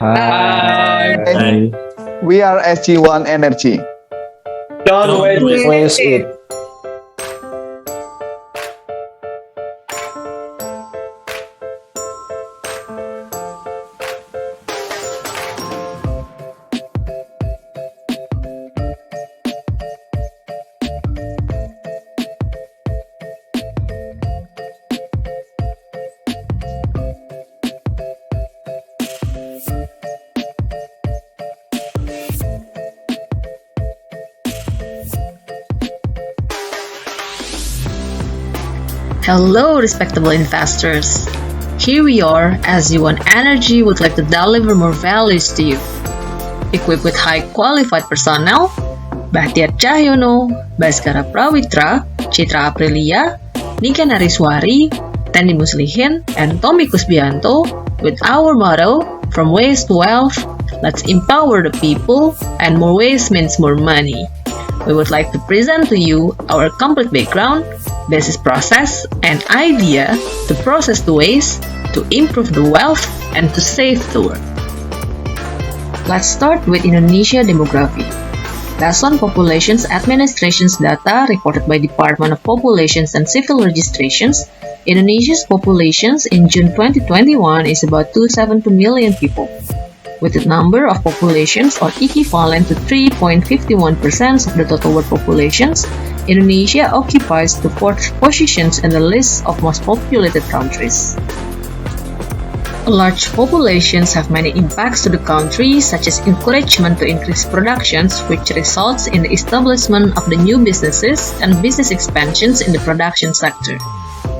Hi. Hi. We are SG1 Energy. Don't waste it. Hello, respectable investors. Here we are, as SG1 Energy would like to deliver more values to you. Equipped with high qualified personnel, Bahtiar Cahyono, Baskara Prawitra, Citra Aprilia, Nika Nariswari, Tendi Muslihin, and Tommy Kusbianto, with our motto, from waste to wealth, let's empower the people, and more waste means more money. We would like to present to you our complete background, business process, and idea to process the waste, to improve the wealth, and to save the world. Let's start with Indonesia demography. Based on Populations Administration's data reported by Department of Populations and Civil Registrations, Indonesia's populations in June 2021 is about 272 million people. With the number of populations or equivalent to 3.51% of the total world populations, Indonesia occupies the fourth positions in the list of most populated countries. Large populations have many impacts to the country, such as encouragement to increase productions, which results in the establishment of the new businesses and business expansions in the production sector.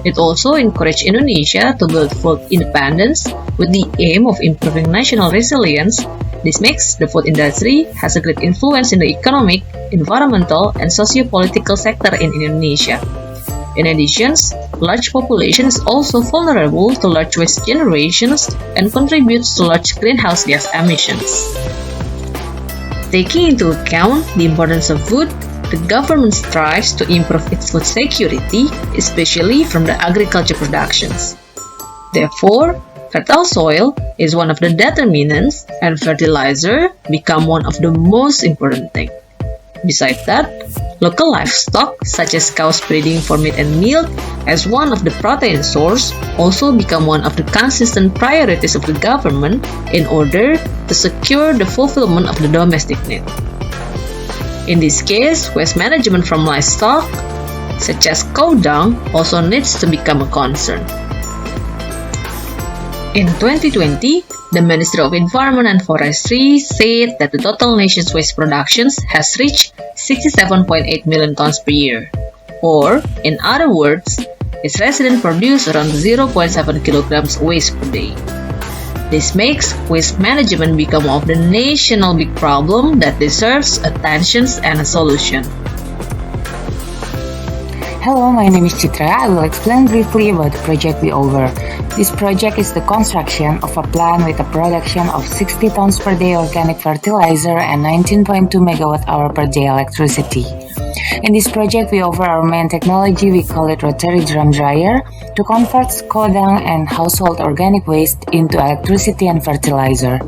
It also encourages Indonesia to build food independence with the aim of improving national resilience. This makes the food industry has a great influence in the economic, environmental, and socio-political sector in Indonesia. In addition, large population is also vulnerable to large waste generations and contributes to large greenhouse gas emissions. Taking into account the importance of food, the government strives to improve its food security, especially from the agriculture productions. Therefore, fertile soil is one of the determinants, and fertilizer become one of the most important things. Besides that, local livestock such as cows breeding for meat and milk as one of the protein source also become one of the consistent priorities of the government in order to secure the fulfillment of the domestic need. In this case, waste management from livestock, such as cow dung, also needs to become a concern. In 2020, the Ministry of Environment and Forestry said that the total nation's waste productions has reached 67.8 million tons per year, or, in other words, its residents produce around 0.7 kilograms waste per day. This makes waste management become one of the national big problem that deserves attention and a solution. Hello, my name is Citra. I will explain briefly about the project we over. This project is the construction of a plant with a production of 60 tons per day organic fertilizer and 19.2 megawatt-hour per day electricity. In this project, we offer our main technology, we call it rotary drum dryer, to convert cow dung and household organic waste into electricity and fertilizer.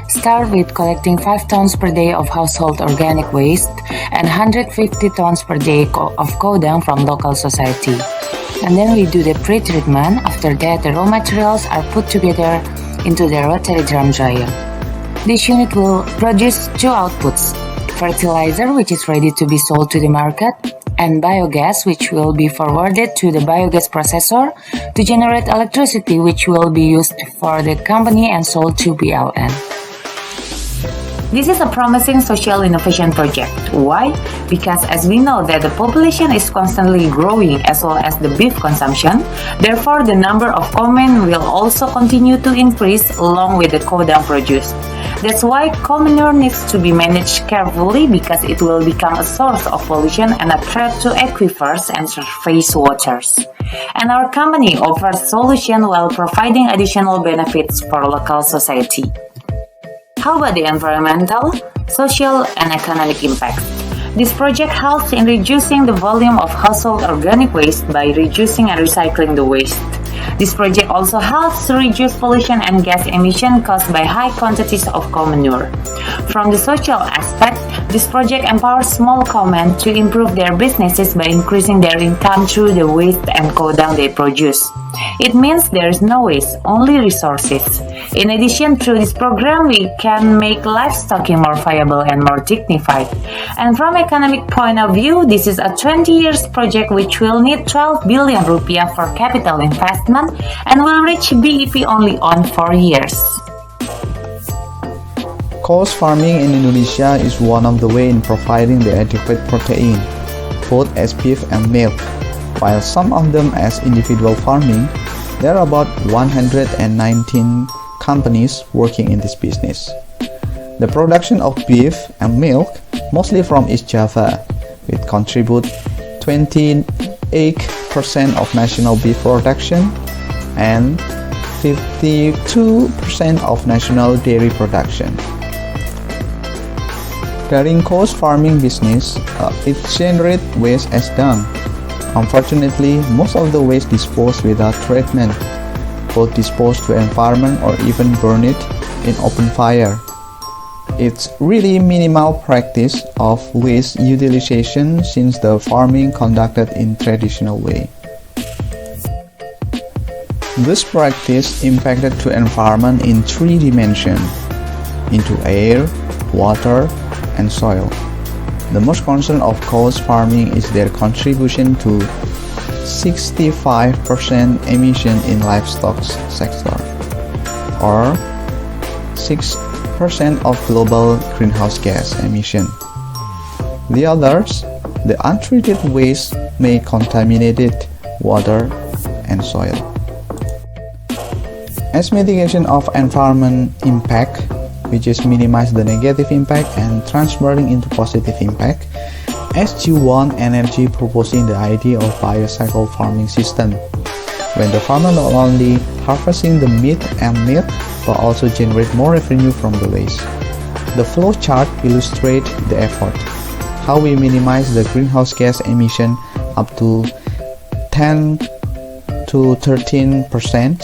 Start with collecting 5 tons per day of household organic waste and 150 tons per day of cow dung from local society. And then we do the pre-treatment. After that, the raw materials are put together into the rotary drum dryer. This unit will produce two outputs: fertilizer, which is ready to be sold to the market, and biogas, which will be forwarded to the biogas processor to generate electricity, which will be used for the company and sold to PLN. This is a promising social innovation project. Why? Because as we know that the population is constantly growing as well as the beef consumption, therefore the number of cow men will also continue to increase along with the cow dung produced. That's why cow manure needs to be managed carefully because it will become a source of pollution and a threat to aquifers and surface waters. And our company offers solution while providing additional benefits for local society. How about the environmental, social, and economic impacts? This project helps in reducing the volume of household organic waste by reducing and recycling the waste. This project also helps to reduce pollution and gas emission caused by high quantities of cow manure. From the social aspect, this project empowers small cowmen to improve their businesses by increasing their income through the waste and cow dung they produce. It means there is no waste, only resources. In addition, through this program, we can make livestocking more viable and more dignified. And from economic point of view, this is a 20 years project which will need 12 billion rupiah for capital investment and will reach BEP only on 4 years. Cows farming in Indonesia is one of the ways in providing the adequate protein, both as beef and milk. While some of them as individual farming, there are about 119 companies working in this business. The production of beef and milk, mostly from East Java, it contributes 28% of national beef production and 52% of national dairy production. During cows farming business, it generates waste as dung. Unfortunately, most of the waste disposed without treatment, both disposed to environment or even burn it in open fire. It's really minimal practice of waste utilization since the farming conducted in traditional way. This practice impacted to environment in 3 dimensions, into air, water, and soil. The most concern of cows farming is their contribution to 65% emission in livestock sector, or 6% of global greenhouse gas emission. The others, the untreated waste may contaminate water and soil. As mitigation of environment impact, which is minimize the negative impact and transferring into positive impact, SG1 Energy proposing the idea of biocycle farming system, when the farmer not only harvesting the meat and milk but also generate more revenue from the waste. The flow chart illustrates the effort, how we minimize the greenhouse gas emission up to 10 to 13%,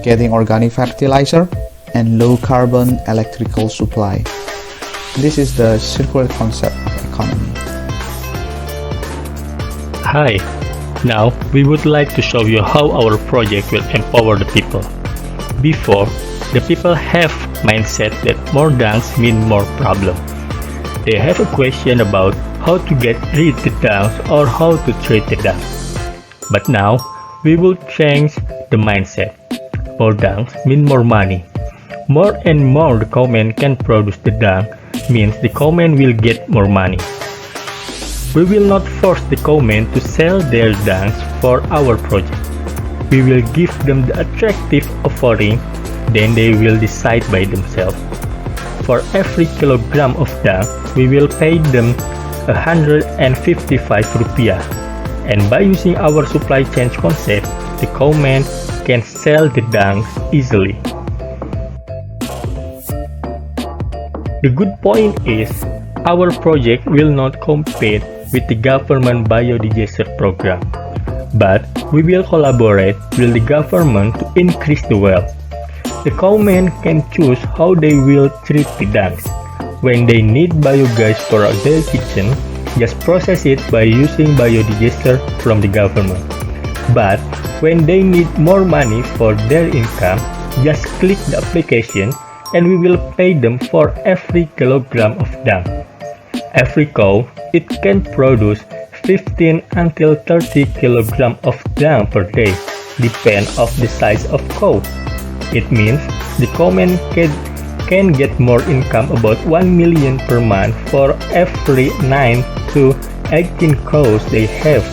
getting organic fertilizer, and low carbon electrical supply. This is the circular concept of economy. Hi, now we would like to show you how our project will empower the people. Before, the people have mindset that more dungs mean more problem. They have a question about how to get rid of the dungs or how to treat the dung. But now, we will change the mindset. More dungs mean more money. More and more the cowman can produce the dung means the cowman will get more money. We will not force the cowman to sell their dungs for our project. We will give them the attractive offering, then they will decide by themselves. For every kilogram of dung, we will pay them 155 rupiah. And by using our supply chain concept, the cowman can sell the dungs easily. The good point is, our project will not compete with the government biodigestion program, but we will collaborate with the government to increase the wealth. The cowmen can choose how they will treat the dungs. When they need biogas for their kitchen, just process it by using biodigester from the government. But when they need more money for their income, just click the application and we will pay them for every kilogram of dung. Every cow, it can produce 15 until 30 kilogram of dung per day, depend of the size of cow. It means the cowman can get more income about 1 million per month for every 9 to 18 cows they have.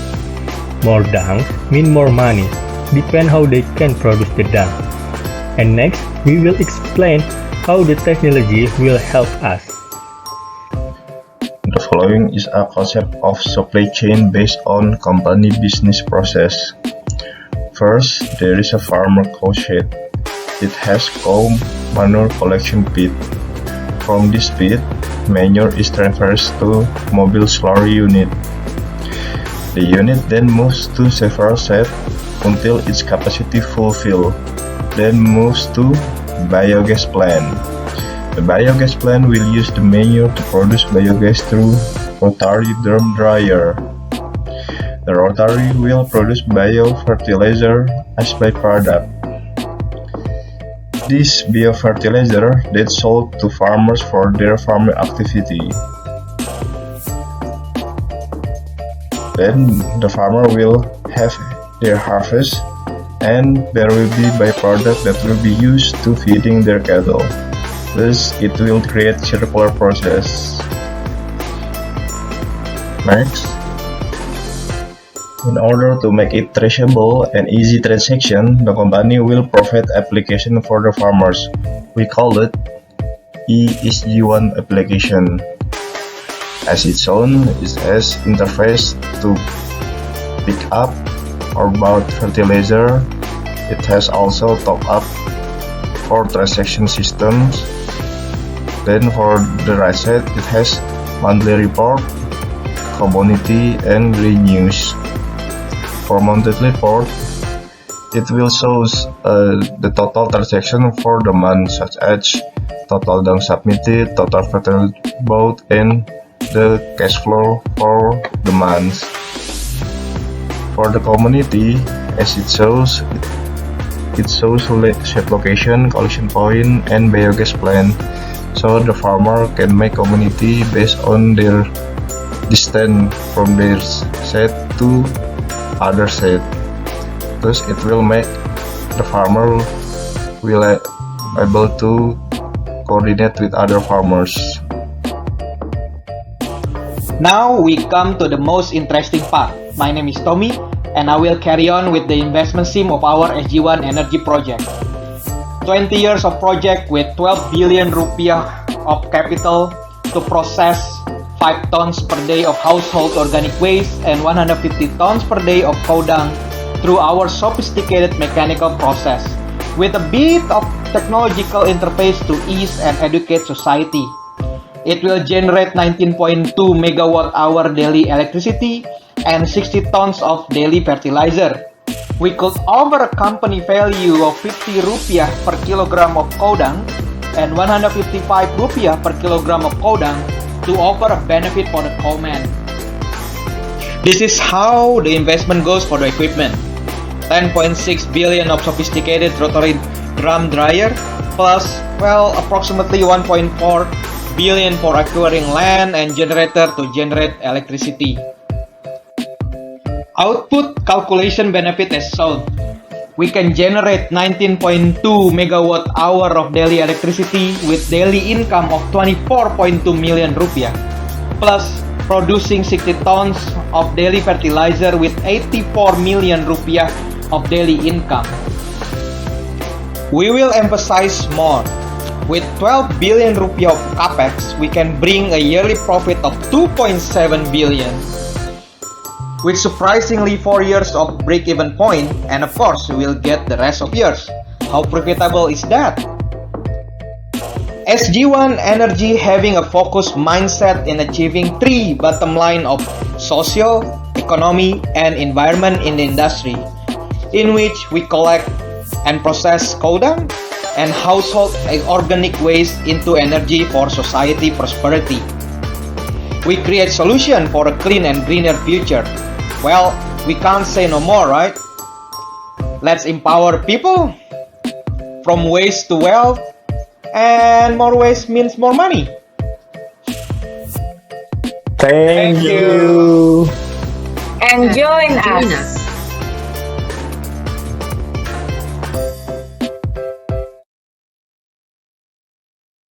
More dung mean more money, depend how they can produce the dung. And next, we will explain how the technology will help us. The following is a concept of supply chain based on company business process. First, there is a farmer cow shed. It has cow manure collection pit. From this pit, manure is transferred to mobile slurry unit. The unit then moves to several sets until its capacity fulfilled, then moves to biogas plant. The biogas plant will use the manure to produce biogas through rotary drum dryer. The rotary will produce biofertilizer as byproduct. This biofertilizer then sold to farmers for their farming activity. Then the farmer will have their harvest, and there will be byproduct that will be used to feeding their cattle. Thus, it will create circular process. Next, in order to make it traceable and easy transaction, the company will provide application for the farmers. We call it ESG1 application. As its own, it has interface to pick up or bought fertilizer. It has also top up for transaction systems. Then for the right side, it has monthly report, community, and green news. For monthly report, it will show the total transaction for the month, such as total dung submitted, total fertilizer bought, and the cash flow for the month. For the community, as it shows set location, collection point, and biogas plant, so the farmer can make community based on their distance from their set to other set. Thus, it will make the farmer will able to coordinate with other farmers. Now we come to the most interesting part. My name is Tommy, and I will carry on with the investment theme of our SG1 Energy project. 20 years of project with 12 billion rupiah of capital to process 5 tons per day of household organic waste and 150 tons per day of cow dung through our sophisticated mechanical process, with a bit of technological interface to ease and educate society. It will generate 19.2 megawatt-hour daily electricity and 60 tons of daily fertilizer. We could offer a company value of 50 rupiah per kilogram of cow dung and 155 rupiah per kilogram of cow dung to offer a benefit for the cowman. This is how the investment goes for the equipment. 10.6 billion of sophisticated rotary drum dryer plus, approximately 1.4 billion for acquiring land and generator to generate electricity. Output calculation benefit as shown. We can generate 19.2 megawatt hour of daily electricity with daily income of 24.2 million rupiah, plus producing 60 tons of daily fertilizer with 84 million rupiah of daily income. We will emphasize more. With 12 billion rupiah of capex, we can bring a yearly profit of 2.7 billion. With surprisingly 4 years of break-even point, and of course, we will get the rest of years. How profitable is that? SG1 Energy having a focused mindset in achieving 3 bottom line of social, economy, and environment in the industry, in which we collect and process cow dung and household organic waste into energy for society prosperity. We create solution for a clean and greener future. Well, we can't say no more, right? Let's empower people from waste to wealth, and more waste means more money. Thank you. And join us.